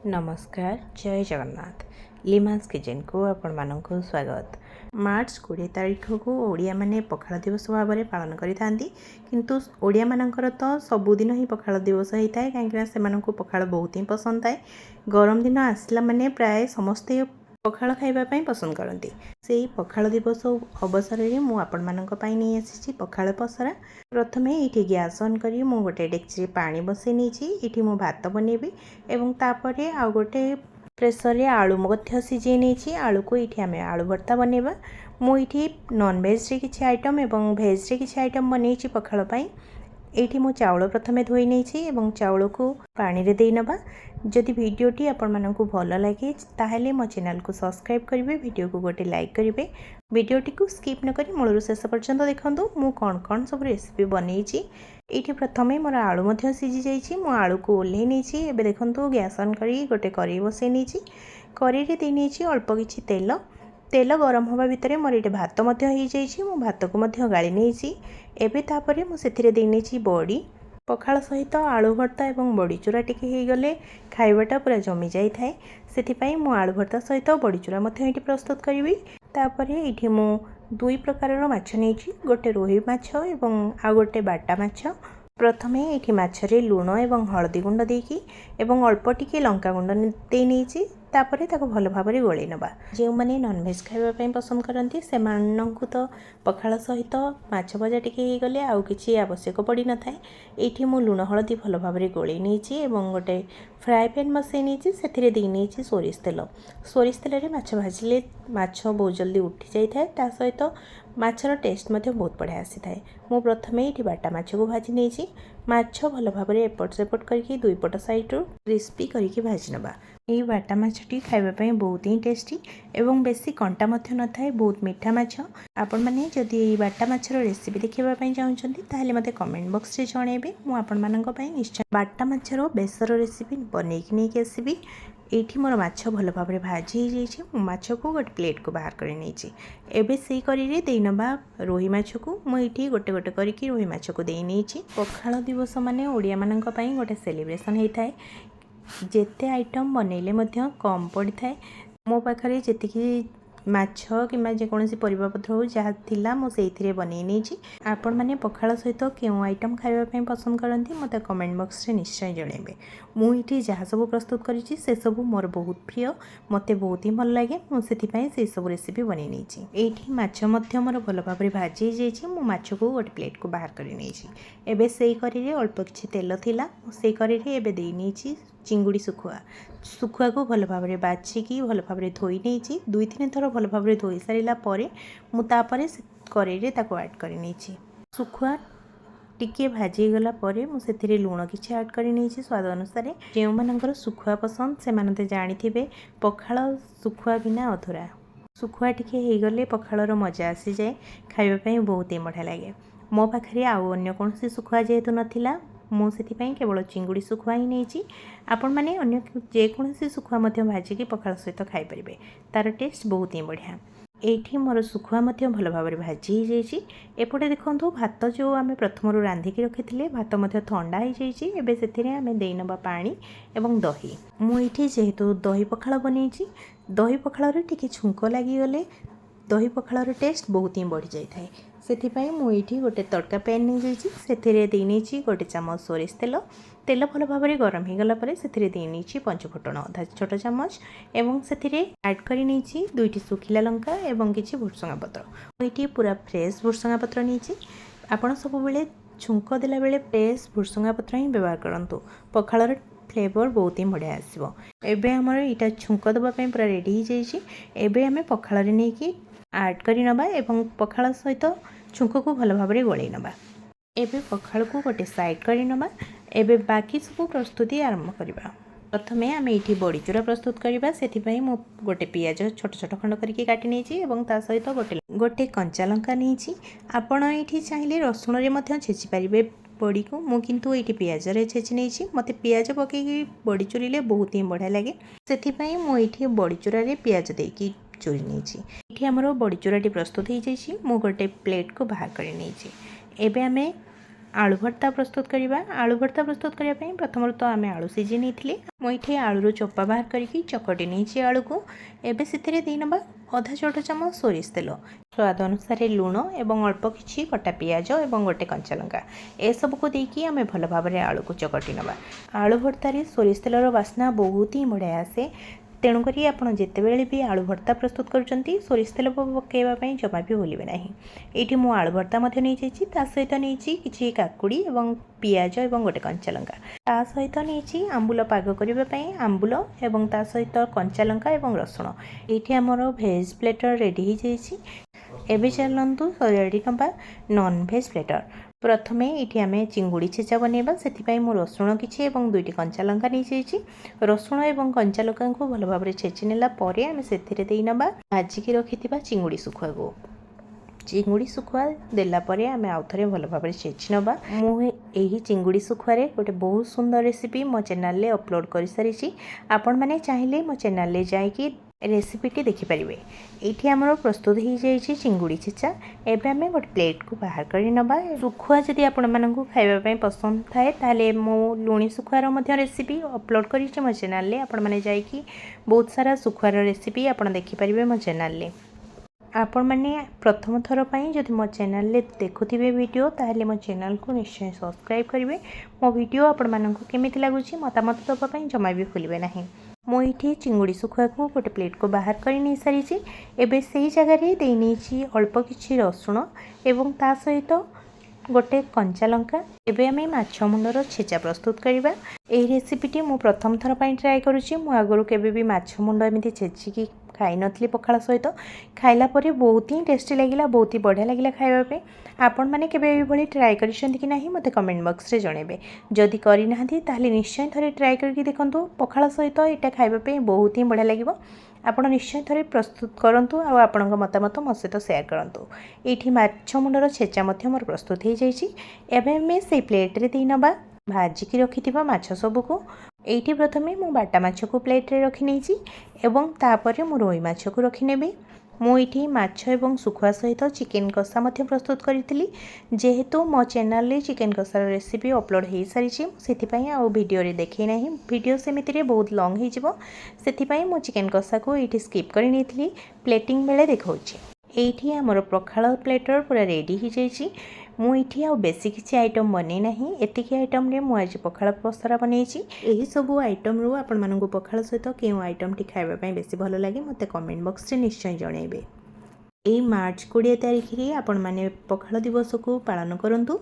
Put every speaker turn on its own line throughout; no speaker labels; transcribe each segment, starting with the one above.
नमस्कार जय जगन्नाथ लिमास किचन को आपण मानक स्वागत। मार्च 20 तारीख को ओडिया माने पखाल दिवस भाव में पालन करिथांती किंतु ओडिया मानकर तो सबुदिन ही पखाल दिवस होता है कहीं से पखाल बहुत ही पसंद थाए। गरम दिन आसला माने प्राय समस्ते पखाल खाइबा पसंद करती। से पखाल दिवस अवसर में मुझे आपण मानक नहीं आसी पखाल पसरा। प्रथमे ये गैस ऑन करी मु गोटे डेक्ची पानी बसई नहीं मु भात बनैबी एवं तापरे आउ गोटे प्रेसर रे आलू मध्य सिझे नहीं आलू को ये आम आलू भर्ता बनैबा। मुझे नॉन वेज रे किछि आइटम एवं भेज रे किछि आइटम बनई पखाल पाई। एठी मु चाउल प्रथमे धोई नहीं एवं चाउल को पानी रे देई नबा। जदि वीडियोटी आपण मानकु भल लगे ताहेले मो चैनल को सब्सक्राइब करिवे, वीडियो को गोटे लाइक करिवे। वीडियोटी को स्किप न करी मूलरू शेष पर्यंत देखंतु मु कोन कोन सब रेसिपी बनैछि। एठी प्रथमे मोर आलू मध्य सिझी जाइछि। मु आलू को ओल्हे नहीं एबे देखंतु गैस ऑन करी गोटे कढ़ाई बसई नहीं कढ़ाई रे देई नहीं अल्प किछि तेल गरम होबा भितरे मोर ये भात मध्य हो जाइछि। मु भात को मध्य गाली नहीं एबे तापरे मु सेथिरे देई नहीं बड़ी पखाल सहित आलू भर्ता एवं बड़ी चूरा टिके हो गले खाइबाटा पूरा जमी जाई थाए। सेथिपई मु आलू भर्ता सहित बड़ी चूरा मध्य एठी प्रस्तुत करिवि। तापरे एठी मु दुई प्रकारर माछ नेछि, गोटे रोही माछ एवं आ गोटे बाटा माछ। प्रथमे एठी माछरे लूण एवं हळदी गुंड देकी एवं अल्प टिके लंका गुंड दे नेछि। तापरे ताको भल भाव में गोले नबा। जो मैंने नॉनवेज खाइबा पसंद करती से तो पखाल सहित माछ भजा टिके हो गले आउ किछि आवश्यक पड़ी न थाए। एठी मु लूण हळदी भल भाव में गोले नहीं एवं गोटे फ्राए पैन बसई नहीं से दे नहीं सोरिष तेल रे माछ भाजिले माछ बहुत जल्दी उठी जाई थाए। ता सहित माछर टेस्ट मध्य बहुत बढ़िया आसी थाए। मु प्रथमे ये बाटा माछ को भाजी नहीं माछ भल भाव में एपट सेपट करके दुई पट साइड रू क्रिस्पी करके भाजी नबा। ये बाटा माछटी खाइबा बहुत ही टेस्टी एवं बेसी कंटा मध्य न थाए, बहुत मीठा माछ। आपण माने जदि बाटा माछर रेसिपी देखिबा पई चाहुचंती ताहेले मते कमेंट बॉक्स रे जणेबे। मु आपण मानक पई निश्चय बाटा माछर बेसर रेसिपी बनेइक नेकी आसीबी। एठी मोर माछ भल भाव में भाजी हो जाइए। मु माछ को गोटे प्लेट को बाहर कर नहीं एबे से करी दे नबा रोही माछ को मुझे गोटे गोटे करके रोही माछ को दे नहीं। पखाल दिवस माने ओडिया मानक पई गोटे सेलिब्रेशन होता है। जेते आइटम बनैले मध्य कम पड़ी थाए। मो पाखरे जेतिकी माछ कि जेकोसी परिबापत्र हो जहाँ थिला मो सेइथिरे बनै नहीं। आपण माने पखाल सहित केउ आइटम खाइबा पसंद करती मते कमेंट बॉक्स रे निश्चय जणेबे। मु इठी जहाँ सब प्रस्तुत करिछि से सब मोर बहुत प्रिय, मते बहुत ही भल लागे। मु सेथिपई से सब रेसिपी बनै नहीं। एठी माछ मध्य मोर भल भाव में भाजी जाइछि। मु माछ को गोटे प्लेट को बाहर कर नहीं एबे सेई करी रे अल्प किछि तेल थिला से करी रे एबे देई नहीं चिंगुड़ी सुखुआ को भल भाव में बाछिकी भल भाव में धोई नहीं दुई तीन थर भल भाव में धोई सारा पर मुझे कड़े ऐड कर सुखुआ टिके भाजी गला परे मुझे लुण किसी ऐड कर स्वाद अनुसार। जो मानकर सुखुआ पसंद से माने जानी पखाल सुखुआ बिना अधूरा। सुखुआ टिके हो गले पखालर मजा आसी जाए, खाइबा बहुत ही बढ़िया लगे। मो पाखे आउ अन्य कौन सुखुआ जेहेतु नाला मुझे केवल चिंगुड़ी सुखुआ ही नहीं। आपण मैंने अन्य जेकोसी सुखुआ भाजिकी पखाल सहित खाईपर तार टेस्ट बहुत ही बढ़िया। एठी मोर सुखुआ भल भाव में भाजी हो जाइए। एपटे देखो भात जो आम प्रथम रांधिकी रखी भात ठंडा हो जाइए। से आम दे नबा पानी एवं दही। मुझे जेहेतु दही पखाल बनई दही पखाल टिके छुंक लगिगले दही पखालर टेस्ट बहुत ही बढ़ी जाए। से मुझे गोटे तड़का पैन नहीं जाइए से नहीं गोटे चामच सोरिष तेल भल भाव में गरम हो गला से नहीं पंचफुटण अधा छोट चामच एवं से ऐड कर नहीं दुईटी सुखिला लंका एवं किसी भुर्संगा पत्र। मुझे पूरा फ्रेश भुर्संगा पत्र नहीं। आपड़ सब बेले छुंक देला बेले फ्रेश भुर्संगा पत्र ही व्यवहार करंतु, पखालर फ्लेवर बहुत ही बढ़िया आसो। एबे हमर इटा छुंक देवाई पूरा रेडी हो जाइए। एबे आम पखाल नहीं कि ऐड कर नबा एवं पखाल सहित छुंक को भल भाव में गोले नबा। एबे पखाल को गोटे साइड कर नबा। एबे बाकी सब प्रस्तुति आरंभ करबा। प्रथमे आम ये बड़ी चूरा प्रस्तुत करवा से मु गोटे पियाज छोट छोट खंड करके काटी नहीं एवं ता सहित गोटे कंचा लंका नहीं। आपण ये चाहिए रसुण रे छेची पारे बड़ी को मु किंतु ये पियाज रे छेची नहीं। मते पियाज पकईकी बड़ी चूरिले बहुत ही बढ़िया लगे से मुझे बड़ी चूरा रे पियाज देकी चूरी नहीं। ये आमर बड़ी चूराटी प्रस्तुत हो जाइए। मु गोटे प्लेट को बाहर कर नहीं। एबे आमे आलू भर्ता प्रस्तुत करवा। आलू भर्ता प्रस्तुत करने प्रथम तो आम आलू सीझी नहीं मुझे आलू चोपा बाहर करके चकटी नहीं आलू को एवं से देना अधा छोट चामच सोरिष तेल, स्वाद अनुसार लुण और अल्प किसी कटा पियाज और गोटे कंचा लंका ए सब को देकी आम भल भाव में आलू को चकटी नवा। आलू भर्तार सोरिष तेलर बास्ना बहुत ही बढ़िया आसे, तेणुक आपड़ जितेबले भी आलू भर्ता प्रस्तुत कर सोरिष तेल पकड़ापी जमा भी भूलें ना। ये मुझे आलू भर्ता नहीं सहित नहीं कि काकुड़ी और पियाज और गोटे कंचा लंका, ता सहित नहीं आंबुल पाग करने आंबुल और ता सहित कंचा लंका और रसुण। ये आमर भेज प्लेटर रेडी हो जाइए। एबे चलतु रेडी नवा नॉन भेज प्लेटर। प्रथमे ये आम चिंगुड़ी छेचा बनवा, से मु रसुण किसी दुईटी कंचा लंका नहीं जाइए। रसुण और कंचा लंका को भल भाव में छेची नेला आम से नवा भाजिकी रखि चिंगुड़ी सुखुआ को। चिंगुड़ी सुखुआ देलापर आम आउ थे भल भाव में छेची नवा। मुझे चिंगुड़ी सुखुआर गोटे बहुत सुंदर रेसिपी मो चैनल रे अपलोड कर सारी। आपण मैंने चाहिए मो चैनल रे जाइए रेसिपीटी देखिपारे। ये आमर प्रस्तुत हो जाए चिंगुड़ी छेचा। एवं आम गोटे प्लेट को बाहर कर नवा। सुखुआ जदि आपण मानक खाइबा पसंद थाए ताले मो लुणी सुखुआर रेसिपी अपलोड कर मो चैनल रे। आपण मैंने जाइए बहुत सारा सुखुआर रेसिपी आपण देखिपारे मो चैनल रे। आपण मैंने प्रथम थर पर जदि मो चैनल रे देखुथिबे वीडियो ताहले मो चैनल को निश्चय सब्सक्राइब करेंगे। मो वीडियो आपण मानक केमिति लागुची मतामत देवाई जमा भी भूलें ना। मुझे चिंगुड़ी सुखुआ को गोटे प्लेट को बाहर कर नहीं सारी। एवं से जगार नहीं अल्प किसी रसुण एवं ता सहित गोटे कंचा लंका। एवं आम माछ मुंडर छेचा प्रस्तुत करवा। यही रेसिपीटी मु प्रथम थर पर ट्राए करुँची। मु आगु केबे भी माछ मुंड एमती छेचिकी खाई नी पखाड़ सहित खाइला परे बहुत ही टेस्टी लगिला, बहुत ही बढ़िया लगिला खाइबा। आपण मैंने केबे भी ट्राए करिसेंती कि नहीं मते कमेंट बॉक्स रे जणेबे। जदि करि नाहंती ताहले निश्चय थरे ट्राए करके देखंतु। पखाड़ सहित एटा खाइबा बहुत ही बढ़िया लगिवो। आपण निश्चय थरे प्रस्तुत करंतु आ आपणक मतामत मो सहित शेयर करंतु। एठी माछ मुंडर छेचा मध्य मोर प्रस्तुत हो जाइए। एवं मैं से प्लेट रे दे नबा भाजिकी रखिथिबा माछ सब को। एठी प्रथमे मु बाटा माछ को प्लेट रे रखि नेछि एवं तापरे मु रोई माछ को रखि नेबी। मुझे माछ एवं सुखुआ सहित चिकेन कषा मध्य प्रस्तुत करी। जेहेतु मो चैनल रे चिकेन कषार रेसिपी अपलोड हो सारी से आउ वीडियो रे देखे ना। वीडियो सेमिति बहुत लॉन्ग हो से मो चिकेन कषा को ये स्किप कर नहीं प्लेटिंग बेले देखा। ये आमर पखाड़ प्लेटर पूरा रेडी हो जाइए। मुझे आ बेसी किसी आइटम बनै ना। एतिकी आइटम रे आज पखाड़ पसरा बनई। यही सब आइटम रू आपण मानक पखाड़ सहित क्यों आइटम टी खाइबा बेसी भल लगे मते कमेंट बॉक्स रे निश्चय जणेबे। यही मार्च 20 तारीख रे आपण माने पखाड़ दिवस को पालन करंतु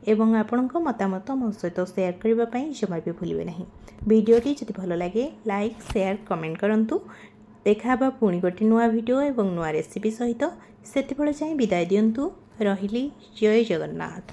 एवं आपणक मतामत मो सहित शेयर करबा पई जमा भी भूलिबे नहीं। वीडियोटी जदि भल लगे लाइक शेयर कमेंट करंतु। देखा पुणी गोटे नुआ वीडियो एवं नुआ रेसिपी सहित। सेतिबेले जाए विदाय दियंतु। रहिली। जय जगन्नाथ।